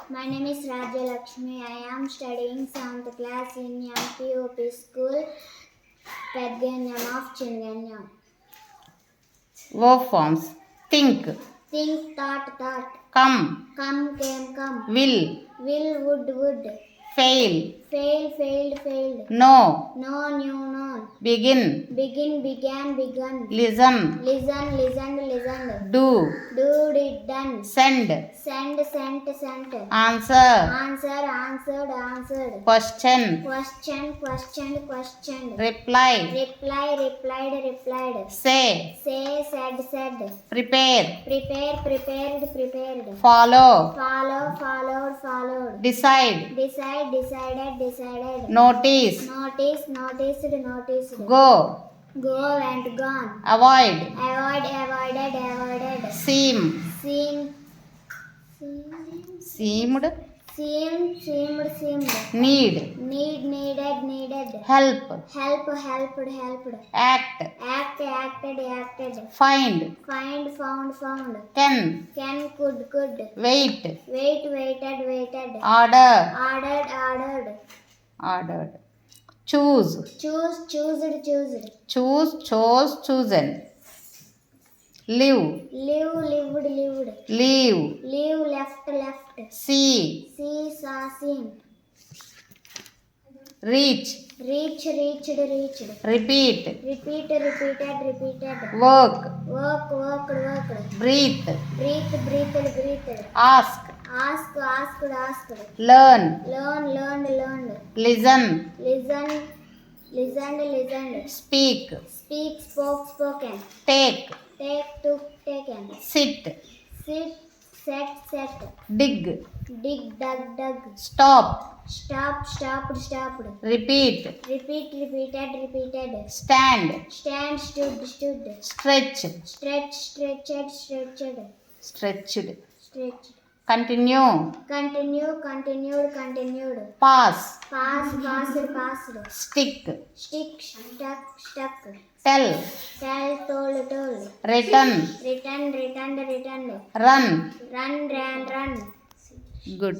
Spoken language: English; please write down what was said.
My name is Rajya Lakshmi. I am studying 7th class in MPOP school, Pedganyam of Chinganyam. Verb forms. Think. Think, thought, thought. Come. Come, came, come. Will. Will, would. Fail. Fail, failed, failed. Know. Know, knew, known. Begin. Begin, began, begun. Listen. Listen, listened, listened. Do. Do, did, done. Send. Send, sent. Answer. Answer, answered, answered. Question. Question, questioned, questioned. Reply. Replied. Say. Said. Prepare. Prepared. Follow. Followed. Decide. Decided. Notice. Noticed. Go. Went, gone. Avoid. Avoided. Seem. Seemed. Seemed. Need. Needed. Help. Helped. Act. Acted. Find. Found. Can. Could. Wait. Waited. Order. Ordered. Choose. Choosed. Chose. Chosen. Live. Lived. Leave. Left. See. Saw, seen. Reach. Reached. Repeat. Repeated. Worked. Breathe. Breathed. Ask. Asked. Learn. Learned. Listen. Listened. Speak. Spoken. Take. Took, taken. Sit. Set. Dig. Dug. Stop. Stopped. Repeat. Repeated. Stand. Stood. Stretch. Stretched. Continue. Continued. Pass. Passed. Stick. Stuck. Tell. Told. Return. Returned. Run. Ran. Good.